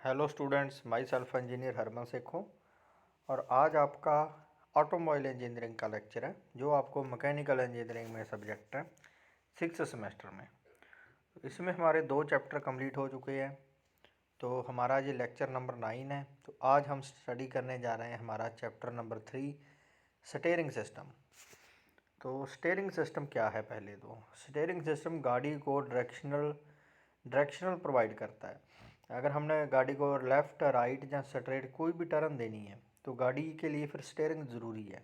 Hello students, myself engineer Harman Shaikh हूँ। और आज आपका ऑटोमोबाइल इंजीनियरिंग का लेक्चर है जो आपको मैकेनिकल इंजीनियरिंग में सब्जेक्ट है 6th सेमेस्टर में। इसमें हमारे 2 चैप्टर कंप्लीट हो चुके हैं, तो हमारा ये लेक्चर नंबर 9 है। तो आज हम स्टडी करने जा रहे हैं हमारा चैप्टर नंबर 3 स्टीयरिंग सिस्टम। तो स्टीयरिंग सिस्टम क्या है? पहले तो स्टीयरिंग सिस्टम गाड़ी को डायरेक्शनल प्रोवाइड करता है। अगर हमने गाड़ी को लेफ़्ट राइट या स्ट्रेट कोई भी टर्न देनी है तो गाड़ी के लिए फिर स्टीयरिंग ज़रूरी है।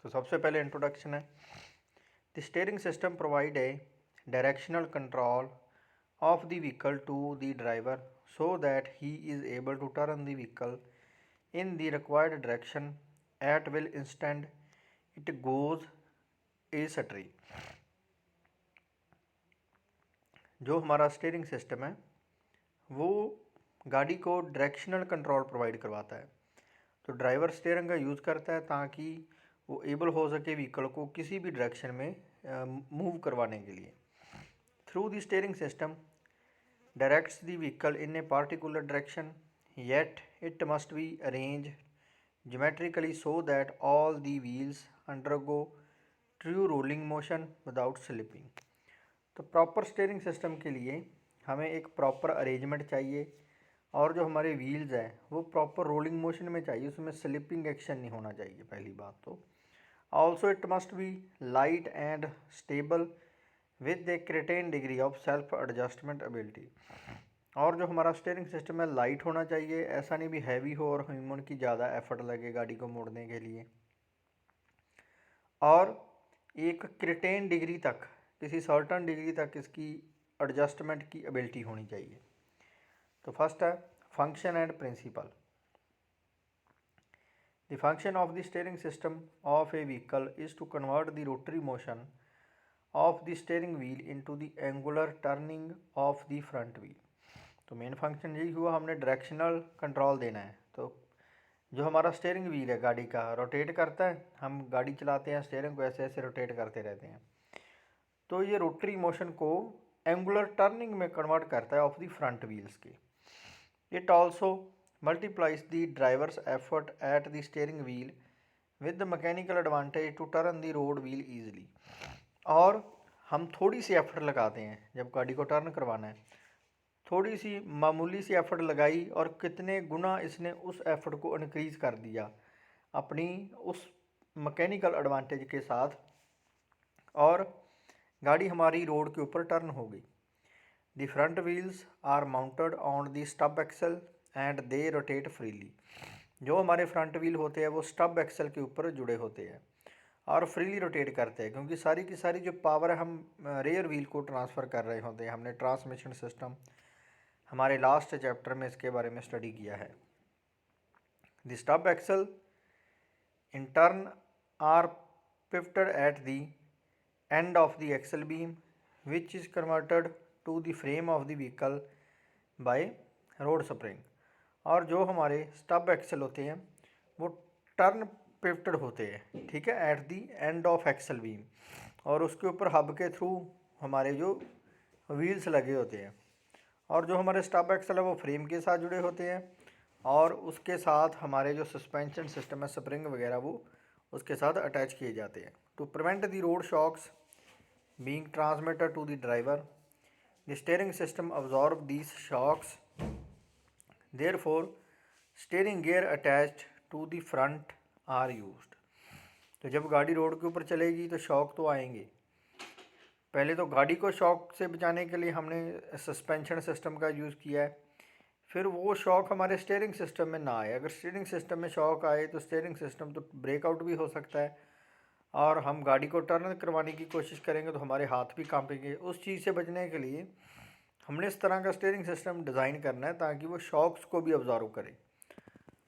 तो सबसे पहले इंट्रोडक्शन है। The steering system provide a directional control of the vehicle to the driver so that he is able to turn the vehicle in the required direction at will instant it goes astray. जो हमारा steering system है वो गाड़ी को directional control provide करवाता है। तो driver steering का यूज़ करता है ताकि वो एबल हो सके व्हीकल को किसी भी डायरेक्शन में मूव करवाने के लिए। Through the steering system directs the vehicle in a particular direction yet it must be arrange geometrically so that all the wheels undergo true rolling motion without slipping. तो proper steering system के लिए हमें एक proper arrangement चाहिए और जो हमारे wheels हैं वो प्रॉपर रोलिंग मोशन में चाहिए, उसमें स्लिपिंग एक्शन नहीं होना चाहिए पहली बात तो। Also it must be light and stable with a certain degree of self adjustment ability. और जो हमारा स्टीयरिंग सिस्टम है लाइट होना चाहिए, ऐसा नहीं भी हैवी हो और ह्यूमन की ज़्यादा एफर्ट लगे गाड़ी को मोड़ने के लिए। और एक क्रेटेन डिग्री तक, किसी सर्टन डिग्री तक इसकी एडजस्टमेंट की एबिलिटी होनी चाहिए। तो फर्स्ट है function and principle. The function of the steering system of a vehicle is to convert the rotary motion of the steering wheel into the angular turning of the front wheel. तो main function यही हुआ, हमने directional control देना है। तो जो हमारा steering wheel है गाड़ी का रोटेट करता है, हम गाड़ी चलाते हैं स्टीयरिंग को ऐसे ऐसे रोटेट करते रहते हैं, तो ये रोटरी मोशन को एंगुलर टर्निंग में कन्वर्ट करता है ऑफ द फ्रंट व्हील्स के। It also multiplies the driver's effort at the steering wheel with the mechanical advantage to turn the road wheel easily। और हम थोड़ी सी एफर्ट लगाते हैं जब गाड़ी को टर्न करवाना है, थोड़ी सी मामूली सी एफर्ट लगाई और कितने गुना इसने उस एफर्ट को इनक्रीज कर दिया अपनी उस मैकेनिकल एडवांटेज के साथ, और गाड़ी हमारी रोड के ऊपर टर्न हो गई। The front wheels are mounted on the stub axle and they rotate freely. जो हमारे फ्रंट व्हील होते हैं वो स्टब एक्सल के ऊपर जुड़े होते हैं और फ्रीली रोटेट करते हैं, क्योंकि सारी की सारी जो पावर है हम रेयर व्हील को ट्रांसफ़र कर रहे होते हैं। हमने ट्रांसमिशन सिस्टम हमारे लास्ट चैप्टर में इसके बारे में स्टडी किया है। The stub axle in turn are pivoted at the end of the axle beam which is converted to the frame of the vehicle by road spring. और जो हमारे स्टब एक्सल होते हैं वो टर्न पिवटेड होते हैं, ठीक है, at the end of axle beam, और उसके ऊपर हब के थ्रू हमारे जो व्हील्स लगे होते हैं। और जो हमारे स्टब एक्सल है वो फ्रेम के साथ जुड़े होते हैं और उसके साथ हमारे जो सस्पेंशन सिस्टम है स्प्रिंग वगैरह वो उसके साथ अटैच किए जाते हैं to prevent the road shocks being transmitted to the driver. The steering system absorb these shocks, therefore steering gear attached to the front are used। तो जब गाड़ी रोड के ऊपर चलेगी तो शॉक तो आएंगे। पहले तो गाड़ी को शॉक से बचाने के लिए हमने सस्पेंशन सिस्टम का यूज़ किया है, फिर वो शॉक हमारे स्टीयरिंग सिस्टम में ना आए। अगर स्टीयरिंग सिस्टम में शॉक आए तो स्टीयरिंग सिस्टम तो ब्रेकआउट भी हो सकता है और हम गाड़ी को टर्न करवाने की कोशिश करेंगे तो हमारे हाथ भी कांपेंगे। उस चीज़ से बचने के लिए हमने इस तरह का स्टीयरिंग सिस्टम डिज़ाइन करना है ताकि वो शॉक्स को भी ऑब्जर्व करे,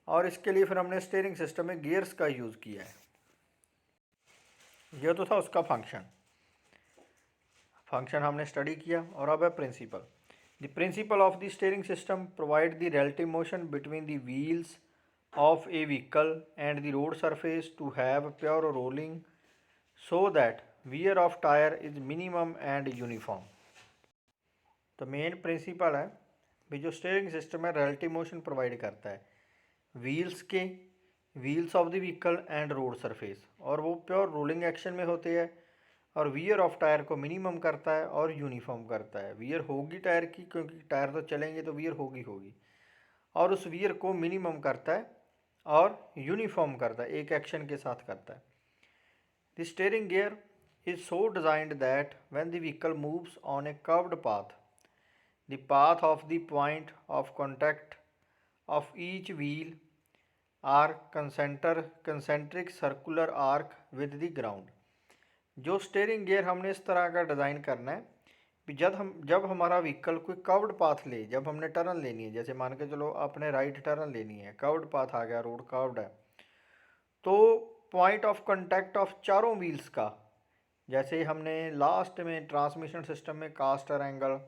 और इसके लिए फिर हमने स्टीयरिंग सिस्टम में गियर्स का यूज़ किया है। यह तो था उसका फंक्शन हमने स्टडी किया। और अब है principle. The principle of the steering system provide the relative motion between the wheels of a vehicle and the road surface to have pure rolling so that wear of tyre is minimum and uniform. तो main principle है भी जो steering system है relative motion provide करता है wheels of the vehicle and road surface, और वो pure rolling action में होते हैं। और वियर ऑफ टायर को मिनिमम करता है और यूनिफॉर्म करता है। वियर होगी टायर की, क्योंकि टायर तो चलेंगे तो वियर होगी, और उस वियर को मिनिमम करता है और यूनिफॉर्म करता है, एक एक्शन के साथ करता है। The steering gear is so designed that when the vehicle moves on a curved path, the path of the point of contact of each wheel are concentric circular arc with the ground। जो steering gear हमने इस तरह का design करना है कि जब हमारा व्हीकल कोई कर्व्ड पाथ ले, जब हमने टर्न लेनी है, जैसे मान के चलो आपने राइट टर्न लेनी है, कर्व्ड पाथ आ गया, रोड कर्व्ड है, तो पॉइंट ऑफ कांटेक्ट ऑफ चारों व्हील्स का, जैसे हमने लास्ट में ट्रांसमिशन सिस्टम में कास्टर एंगल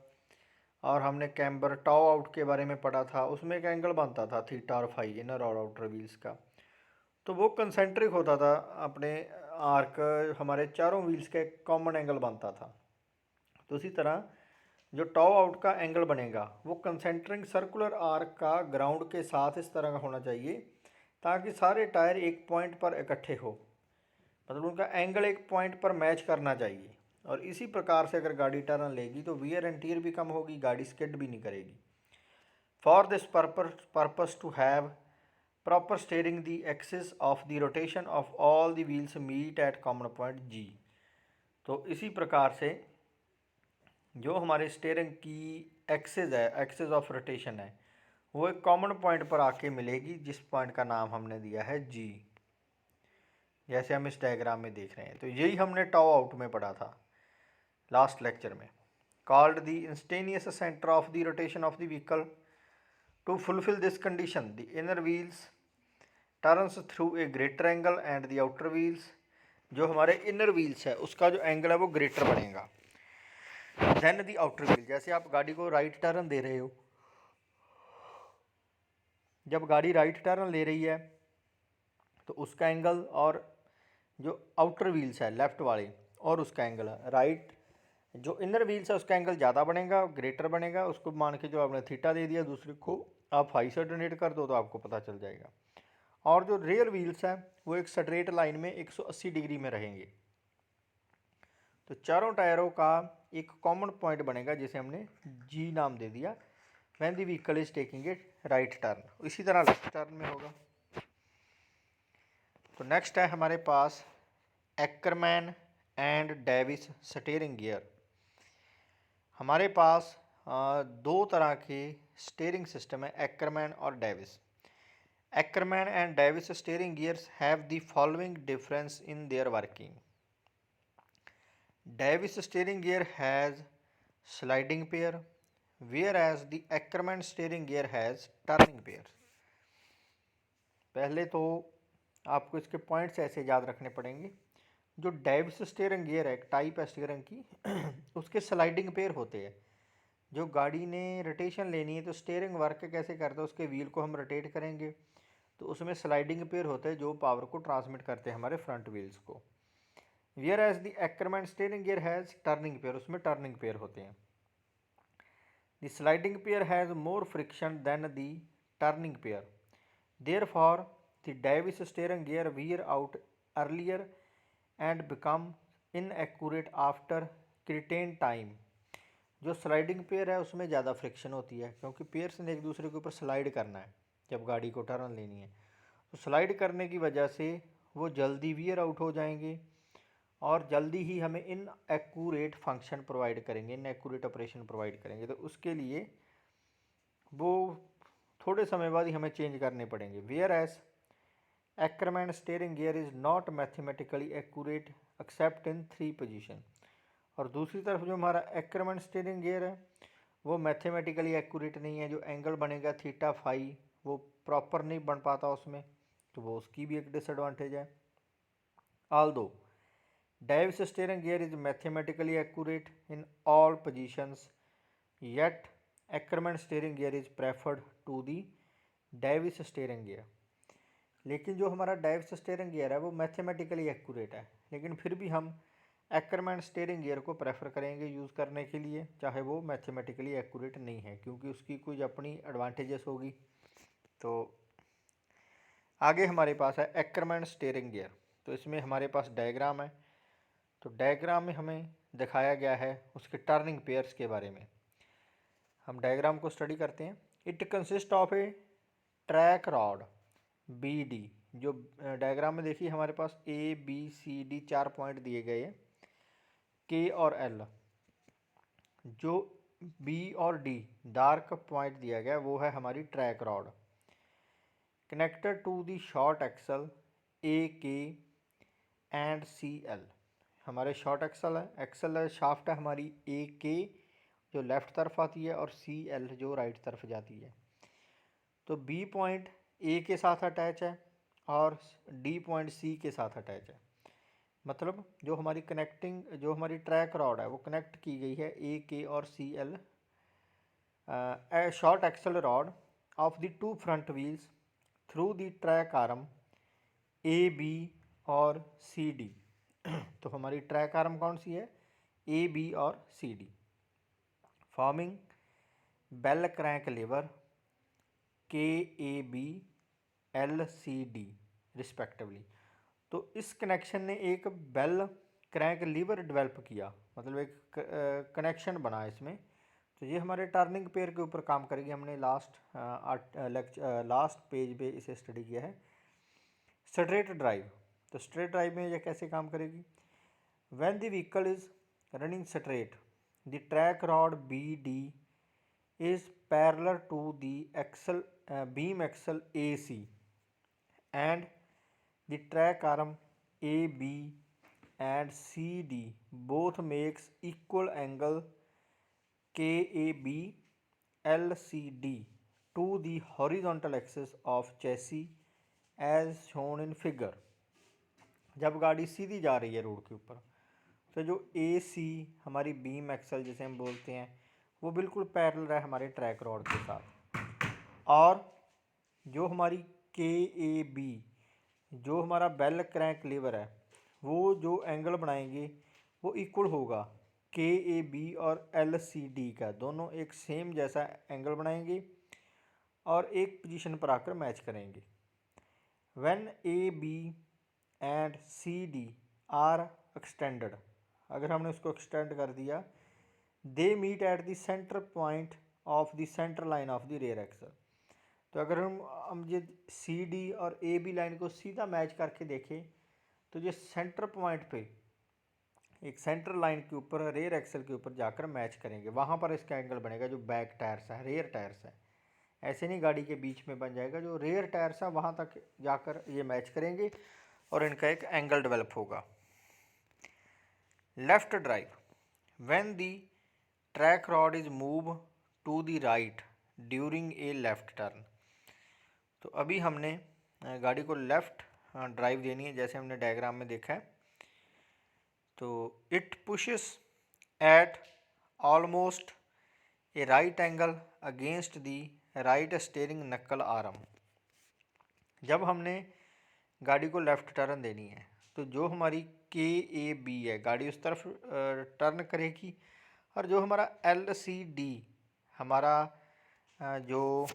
और हमने कैम्बर टॉ आउट के बारे में पढ़ा था, उसमें एक एंगल बनता था थीटा और फाई इनर और आउटर व्हील्स का, तो वो कंसेंट्रिक होता था अपने आर्क, हमारे चारों व्हील्स का एक कॉमन एंगल बनता था। तो इसी तरह जो टॉ आउट का एंगल बनेगा वो कंसेंट्रिक सर्कुलर आर्क का ग्राउंड के साथ इस तरह का होना चाहिए ताकि सारे टायर एक पॉइंट पर इकट्ठे हो, मतलब उनका एंगल एक पॉइंट पर मैच करना चाहिए। और इसी प्रकार से अगर गाड़ी टर्न लेगी तो वियर एंड टीयर भी कम होगी, गाड़ी स्किड भी नहीं करेगी। For this purpose to have proper steering the axis of the rotation of all the wheels meet at common point G. तो इसी प्रकार से जो हमारे स्टीयरिंग की एक्सिस है, एक्सिस ऑफ रोटेशन है, वो एक कॉमन पॉइंट पर आके मिलेगी, जिस पॉइंट का नाम हमने दिया है जी, जैसे हम इस डायग्राम में देख रहे हैं। तो यही हमने टॉ आउट में पढ़ा था लास्ट लेक्चर में। Called the instantaneous centre of the rotation of the vehicle. To fulfil this condition the inner wheels turns through a greater angle and the outer wheels, जो हमारे इनर व्हील्स है उसका जो angle है वो greater बनेगा then the outer wheel. जैसे आप गाड़ी को राइट टर्न दे रहे हो, जब गाड़ी राइट टर्न ले रही है तो उसका एंगल, और जो आउटर व्हील्स है लेफ़्ट वाले और उसका एंगल है राइट, जो इनर व्हील्स है उसका एंगल ज़्यादा बनेगा, ग्रेटर बनेगा। उसको मान के जो आपने थीटा दे दिया, दूसरे को आप फाई से डोनेट कर दो तो आपको पता चल जाएगा। और जो रेयर व्हील्स हैं वो एक स्ट्रेट लाइन में 180 डिग्री में रहेंगे। तो चारों टायरों का एक कॉमन पॉइंट बनेगा जिसे हमने जी नाम दे दिया, when the vehicle is taking a right turn. इसी तरह लेफ्ट टर्न में होगा। तो नेक्स्ट है हमारे पास Ackermann and Davis steering gear. हमारे पास दो तरह के स्टीयरिंग सिस्टम है, एक्करमैन और Davis. एक्करमैन and Davis steering gears have the following difference in their working. Davis steering gear has sliding pair, whereas the Ackermann steering gear has turning pair। पहले तो आपको इसके पॉइंट्स ऐसे याद रखने पड़ेंगे। जो डेविस स्टीयरिंग गियर है, एक टाइप है स्टीयरिंग की उसके स्लाइडिंग पेयर होते हैं। जो गाड़ी ने रोटेशन लेनी है तो स्टीयरिंग वर्क कैसे करता है, उसके व्हील को हम रोटेट करेंगे तो उसमें स्लाइडिंग पेयर होते हैं जो पावर को ट्रांसमिट करते हैं हमारे फ्रंट व्हील्स को। whereas the Ackermann steering gear has turning pair, उसमें टर्निंग पेयर होते हैं। The sliding pair has more friction than the turning pair. Therefore, the Davis steering gear wear out earlier and become inaccurate after certain time। जो sliding pair है उसमें ज़्यादा friction होती है क्योंकि पेयर्स ने एक दूसरे के ऊपर स्लाइड करना है जब गाड़ी को टर्न लेनी है, तो स्लाइड करने की वजह से वो जल्दी वियर आउट हो जाएंगे और जल्दी ही हमें इनएक्यूरेट फंक्शन प्रोवाइड करेंगे, इनएक्यूरेट ऑपरेशन प्रोवाइड करेंगे। तो उसके लिए वो थोड़े समय बाद ही हमें चेंज करने पड़ेंगे। Whereas Ackermann steering gear is not mathematically accurate except in 3 position. और दूसरी तरफ जो हमारा एक्करमैन स्टीयरिंग गियर है वो मैथमेटिकली एक्यूरेट नहीं है। जो एंगल बनेगा थीटा फाई वो प्रॉपर नहीं बन पाता उसमें, तो वो उसकी भी एक डिसएडवांटेज है। Although Davis steering gear is mathematically accurate in all positions, yet Ackermann steering gear is preferred to the Davis steering gear। लेकिन जो हमारा Davis steering gear है वो मैथमेटिकली एक्यूरेट है, लेकिन फिर भी हम एक्करमैन स्टीयरिंग गियर को प्रेफर करेंगे यूज़ करने के लिए, चाहे वो मैथमेटिकली एक्यूरेट नहीं है, क्योंकि उसकी कुछ अपनी एडवांटेजेस होगी। तो आगे हमारे पास है एक्करमैन स्टीयरिंग गियर। तो इसमें हमारे पास डायग्राम है। तो डायग्राम में हमें दिखाया गया है उसके टर्निंग पेयर्स के बारे में। हम डायग्राम को स्टडी करते हैं। It consist of a track rod B D. जो डायग्राम में देखिए हमारे पास A B C D 4 point दिए गए हैं, के और एल। जो बी और डी डार्क पॉइंट दिया गया वो है हमारी track rod, connected to the short axle A K and C L. हमारे शॉर्ट एक्सल शाफ्ट है हमारी ए के जो लेफ़्ट तरफ आती है और सी एल जो राइट तरफ जाती है। तो बी पॉइंट ए के साथ अटैच है और डी पॉइंट सी के साथ अटैच है। मतलब जो हमारी ट्रैक रॉड है वो कनेक्ट की गई है ए के और C L short axle rod of the two front wheels through the track arm A B और सी डी। तो हमारी ट्रैक आर्म कौन सी है, ए बी और C D, forming bell crank lever K A B L C D respectively. तो इस connection ने एक बेल क्रैंक लीवर डेवलप किया, मतलब एक कनेक्शन बना इसमें। तो ये हमारे टर्निंग पेयर के ऊपर काम करेगी। हमने लास्ट पेज पे इसे स्टडी किया है। Straight drive. तो स्ट्रेट ड्राइव में ये कैसे काम करेगी, when the vehicle is running straight the track rod B D is parallel to the beam axle AC and the track arm AB and CD both makes equal angle KAB LCD to the horizontal axis of chassis as shown in figure। जब गाड़ी सीधी जा रही है road के ऊपर तो जो AC हमारी बीम एक्सल जिसे हम बोलते हैं वो बिल्कुल पैरेलल है हमारे ट्रैक रॉड के साथ, और जो हमारी के ए बी जो हमारा बेल क्रैंक लीवर है वो जो एंगल बनाएंगे वो इक्वल होगा के ए बी और एल सी डी का। दोनों एक सेम जैसा एंगल बनाएंगे और एक पोजीशन पर आकर मैच करेंगे। When A B and C D are extended, अगर हमने उसको एक्सटेंड कर दिया, they meet at the centre point of the centre line of the rear axle. तो अगर हम ये सी डी और ए बी लाइन को सीधा मैच करके देखें तो ये सेंटर पॉइंट पे एक सेंटर लाइन के ऊपर रेयर एक्सल के ऊपर जाकर मैच करेंगे, वहाँ पर इसका एंगल बनेगा जो बैक टायर्स है, रेयर टायर्स है। ऐसे नहीं गाड़ी के बीच में बन जाएगा, जो रेयर टायर्स है वहाँ तक जाकर ये मैच करेंगे और इनका एक एंगल डेवलप होगा। Left drive, when the track rod is move to the right during a left turn. तो अभी हमने गाड़ी को लेफ़्ट ड्राइव देनी है, जैसे हमने डायग्राम में देखा है। तो it pushes eight almost A right angle against the right steering नक्कल आर्म। जब हमने गाड़ी को लेफ़्ट टर्न देनी है तो जो हमारी के ए बी है गाड़ी उस तरफ टर्न करेगी, और जो हमारा एल सी डी हमारा जो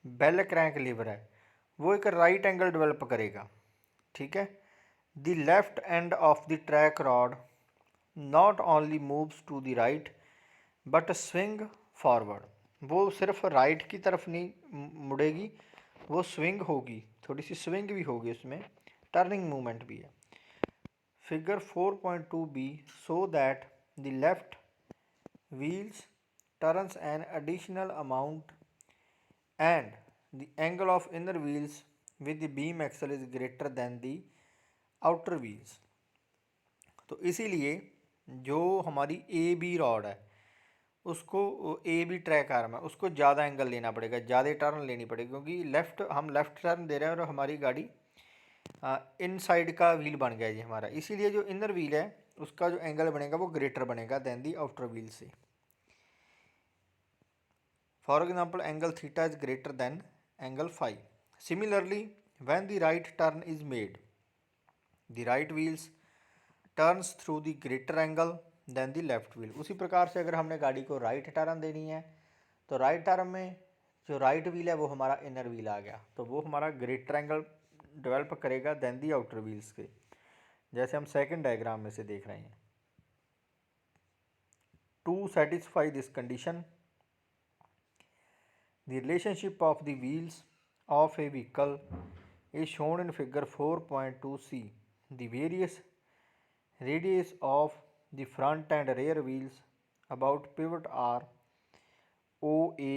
बेल क्रैंक लीवर है वो एक राइट एंगल डेवलप करेगा। ठीक है। The left end of the track rod not only moves to the right but swing forward. वो सिर्फ राइट की तरफ नहीं मुड़ेगी, वो स्विंग होगी, थोड़ी सी स्विंग भी होगी, उसमें टर्निंग मूवमेंट भी है। Figure 4.2 B so that the left wheels turns an additional amount and the angle of inner wheels with the beam axle is greater than the outer wheels। तो इसीलिए जो हमारी ए बी रॉड है उसको A B track arm है उसको ज़्यादा angle लेना पड़ेगा, ज़्यादा टर्न लेनी पड़ेगी, क्योंकि हम लेफ़्ट टर्न दे रहे हैं और हमारी गाड़ी इन साइड का व्हील बन गया जी हमारा। इसीलिए जो इनर व्हील है उसका जो एंगल बनेगा वो ग्रेटर बनेगा दैन दी आउटर व्हील से। For example, angle theta is greater than angle phi. Similarly, when the right turn is made, the right wheels turns through the greater angle than the left wheel. उसी प्रकार से अगर हमने गाड़ी को right turn देनी है तो राइट टर्न में जो राइट व्हील है वो हमारा इनर व्हील आ गया, तो वो हमारा ग्रेटर एंगल डेवलप करेगा देन दी आउटर व्हील्स के, जैसे हम सेकंड डायग्राम में से देख रहे हैं। To satisfy this condition the relationship of the wheels of a vehicle is shown in figure 4.2c. The various radius of the front and rear wheels about pivot are OA।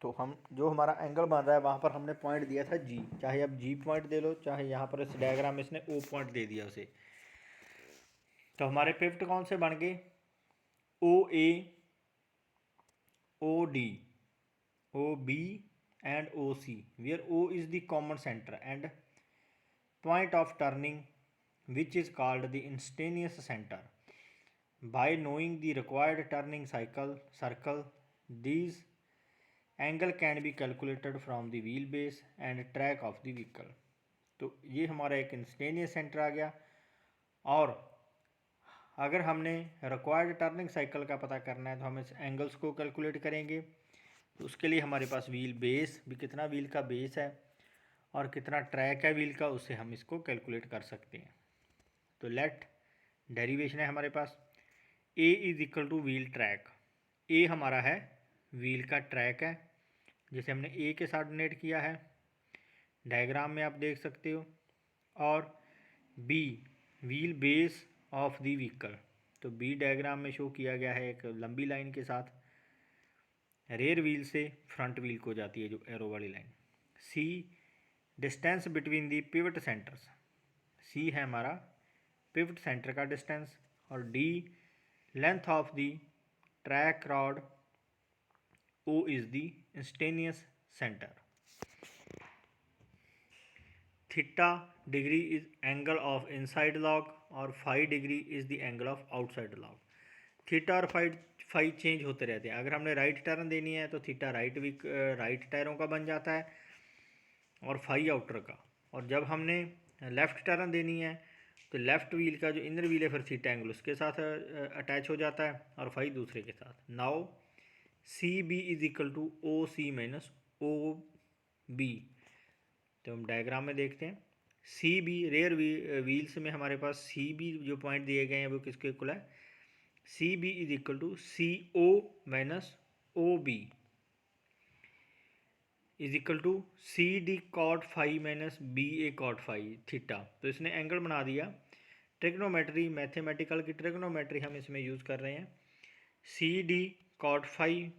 तो हम जो हमारा angle बन रहा है वहाँ पर हमने पॉइंट दिया था G, चाहे आप G पॉइंट दे लो, चाहे यहाँ पर इस डायग्राम में इसने O पॉइंट दे दिया उसे। तो हमारे पिवट कौन से बन गए? OA, OD, OB and OC, where O is the common center and point of turning, which is called the instantaneous center. By knowing the required turning circle, these angle can be calculated from the wheelbase and track of the vehicle। तो ये हमारा एक instantaneous centre आ गया। और अगर हमने required turning cycle का पता करना है तो हम इस एंगल्स को कैलकुलेट करेंगे। तो उसके लिए हमारे पास व्हील बेस भी, कितना व्हील का बेस है और कितना ट्रैक है व्हील का, उससे हम इसको कैलकुलेट कर सकते हैं। तो लेट डेरिवेशन है हमारे पास A is equal to wheel track. A हमारा है व्हील का ट्रैक है, जिसे हमने ए के साथ डोनेट किया है, डायग्राम में आप देख सकते हो। और B wheel base of the vehicle, तो बी डायग्राम में शो किया गया है एक लंबी लाइन के साथ, रेयर व्हील से फ्रंट व्हील को जाती है जो एरो वाली line. C distance between the pivot centres, C है हमारा पिवट सेंटर का डिस्टेंस। और D length of the track rod, O is the instantaneous centre. Theta degree is angle of inside lock और phi degree is the angle of outside log. Theta और phi change होते रहते हैं। अगर हमने right turn देनी है तो थीटा राइट टायरों का बन जाता है और फाई आउटर का। और जब हमने लेफ़्ट टर्न देनी है तो लेफ़्ट व्हील का जो इनर व्हील है फिर थीटा एंगल उसके साथ अटैच हो जाता है और फाई दूसरे के साथ। Now C B is equal to O C minus O B. तो हम डायग्राम में देखते हैं सी बी रेयर व्हील्स में हमारे पास सी बी जो पॉइंट दिए गए हैं वो किसके इक्वल है? C B is equal to C O minus O B is equal to C D cot phi minus B A cot phi theta. तो इसने एंगल बना दिया। ट्रिग्नोमेट्री, मैथमेटिकल की ट्रिग्नोमेट्री हम इसमें यूज़ कर रहे हैं। C D cot phi,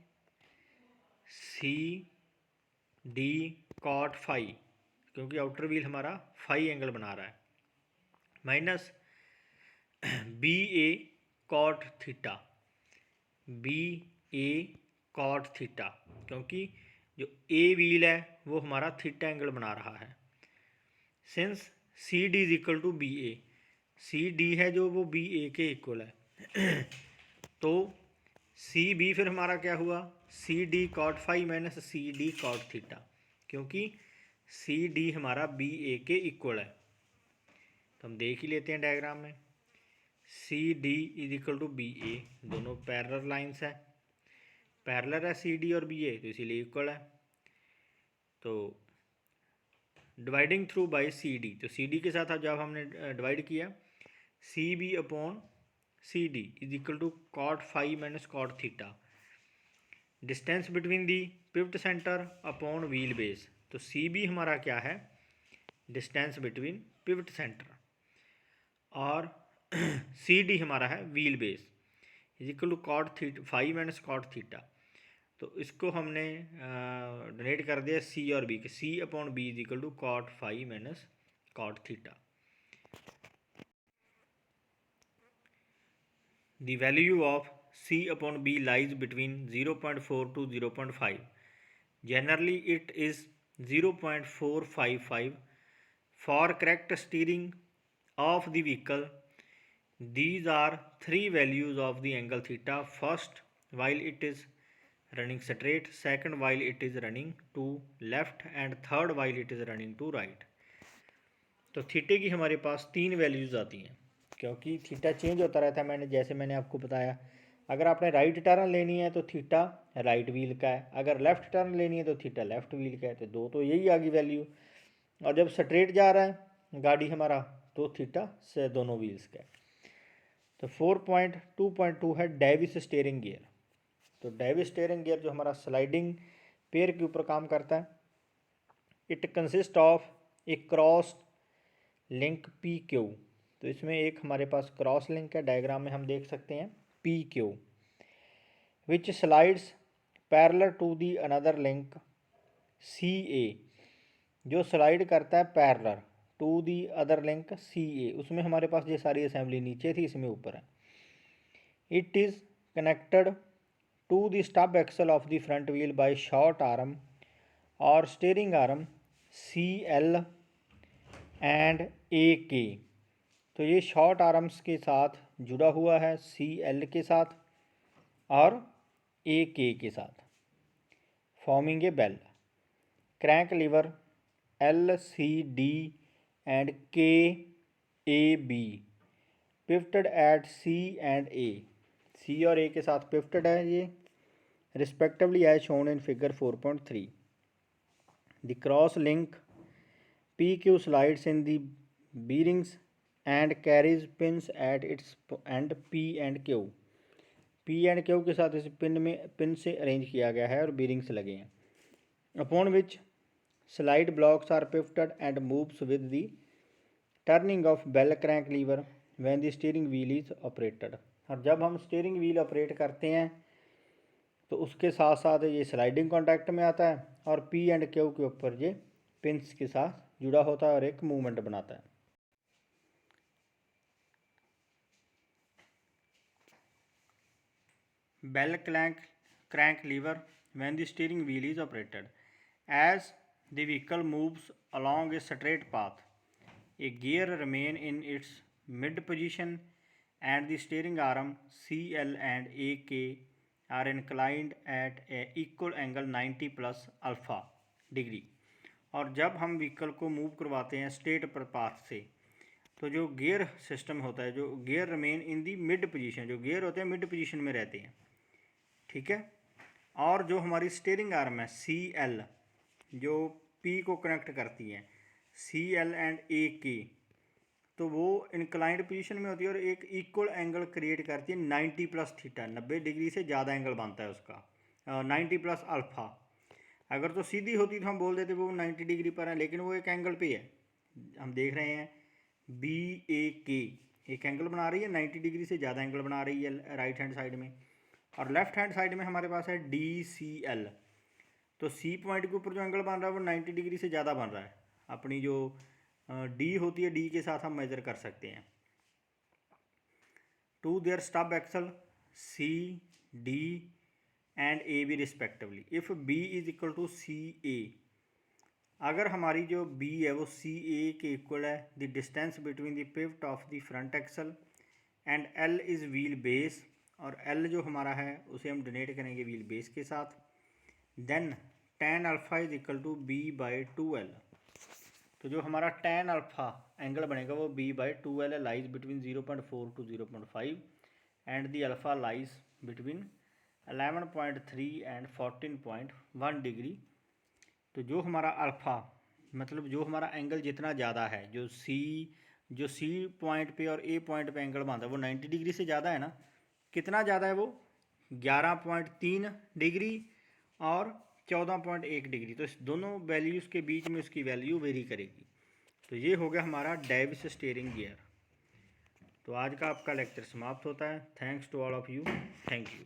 C D cot phi, क्योंकि आउटर व्हील हमारा फाई एंगल बना रहा है, minus B A cot theta, B A cot theta, क्योंकि जो ए व्हील है वो हमारा थीटा एंगल बना रहा है। Since C D is equal to B A, C D है जो वो बी ए के इक्वल है तो सी बी फिर हमारा क्या हुआ? C D cot phi minus C D cot theta, क्योंकि सी डी हमारा बी ए के इक्वल है। तो हम देख ही लेते हैं डायग्राम में। C D is equal to B A, दोनों पैरेलल लाइंस है, पैरेलल है सी डी और बी ए, तो इसीलिए इक्वल है। तो dividing through by C D, तो सी डी के साथ जब हमने डिवाइड किया C B upon C D is equal to cot phi minus cot theta, distance between the pivot centre upon wheel base. तो सी बी हमारा क्या है? डिस्टेंस बिटवीन पिवट सेंटर, और सी डी हमारा है wheel base is equal to cot theta phi minus cot theta. तो इसको हमने डोनेट कर दिया सी और बी के, C upon B is equal to cot phi minus cot theta. The value of C upon B lies between 0.4 to 0.5. Generally, it is 0.455. For correct steering of the vehicle, these are three values of the angle theta. First, while it is running straight, second, while it is running to left, and third, while it is running to right. तो थीटे की हमारे पास तीन values आती हैं। क्योंकि theta change होता रहता है, जैसे मैंने आपको बताया। अगर आपने राइट टर्न लेनी है तो थीटा राइट व्हील का है, अगर लेफ़्ट टर्न लेनी है तो थीटा लेफ़्ट व्हील का है। तो दो तो यही आ गई वैल्यू। और जब स्ट्रेट जा रहा है गाड़ी हमारा तो थीटा से दोनों व्हील्स का है। तो 4.2.2 है डेविस स्टीयरिंग गियर। तो डेविस स्टीयरिंग गियर जो हमारा स्लाइडिंग पेयर के ऊपर काम करता है। It consist of a cross link P Q. तो इसमें एक हमारे पास क्रॉस लिंक है, डायग्राम में हम देख सकते हैं P Q, which slides parallel to the another link C A, जो स्लाइड करता है parallel to the other link C A. उसमें हमारे पास ये सारी असेंबली नीचे थी, इसमें ऊपर है। It is connected to the stub axle of the front wheel by short arm और steering arm C L and A K. तो ये शॉर्ट आर्म्स के साथ जुड़ा हुआ है, सी एल के साथ और ए के साथ, forming a bell. Crank lever L C D and K A B pivoted at C and A. C और ए के साथ पिवटेड है ये respectively as shown in figure 4.3। The cross link P Q slides in the bearings and carries pins at its end P and Q। P and Q के साथ इस pin से अरेंज किया गया है और bearings लगे हैं। Upon which slide blocks are pivoted and moves with the turning of bell crank lever when the steering wheel is operated। और जब हम स्टीयरिंग व्हील ऑपरेट करते हैं तो उसके साथ साथ ये स्लाइडिंग कॉन्टैक्ट में आता है और P एंड Q के ऊपर ये पिंस के साथ जुड़ा होता है और एक मूवमेंट बनाता है। Bell crank lever when the steering wheel is operated. As the vehicle moves along a straight path, a gear remain in its mid position and the steering arm CL and AK are inclined at a equal angle 90 plus alpha degree। और जब हम vehicle को move करवाते हैं straight पर path से तो जो गियर सिस्टम होता है, जो gear remain in the mid position, जो गियर होते हैं मिड पोजीशन में रहते हैं, ठीक है। और जो हमारी स्टीयरिंग आर्म है सी एल, जो पी को कनेक्ट करती है, सी एल एंड ए के, तो वो इंक्लाइंड पोजीशन में होती है और एक इक्वल एंगल क्रिएट करती है 90 प्लस थीटा। 90 डिग्री से ज़्यादा एंगल बनता है उसका, 90 प्लस अल्फ़ा। अगर तो सीधी होती तो हम बोल देते वो 90 डिग्री पर है, लेकिन वो एक एंगल पे है। हम देख रहे हैं बी ए के एक एंगल बना रही है, 90 डिग्री से ज़्यादा एंगल बना रही है राइट हैंड साइड में। और लेफ्ट हैंड साइड में हमारे पास है डी सी एल। तो सी पॉइंट के ऊपर जो एंगल बन रहा है वो 90 डिग्री से ज़्यादा बन रहा है। अपनी जो डी होती है, डी के साथ हम मेजर कर सकते हैं। To their stub axle C D and A B respectively if B is equal to C A. अगर हमारी जो बी है वो सी ए के इक्वल है, the distance between the pivot of the front axle and L is wheel base, और L जो हमारा है उसे हम डोनेट करेंगे व्हील बेस के साथ। Then tan alpha is equal to B by 2l। तो जो हमारा tan अल्फ़ा एंगल बनेगा वो b by 2l lies between 0.4 to 0.5 and the alpha lies between 11.3 and 14.1 degree. तो जो हमारा अल्फ़ा मतलब जो हमारा एंगल जितना ज़्यादा है, जो सी पॉइंट पे और ए पॉइंट पे एंगल बनता है वो 90 डिग्री से ज़्यादा है ना। कितना ज़्यादा है वो 11.3 डिग्री और 14.1 डिग्री। तो इस दोनों वैल्यूज़ के बीच में उसकी वैल्यू वेरी करेगी। तो ये हो गया हमारा डेविस स्टीयरिंग गियर। तो आज का आपका लेक्चर समाप्त होता है। Thanks to all of you, thank you.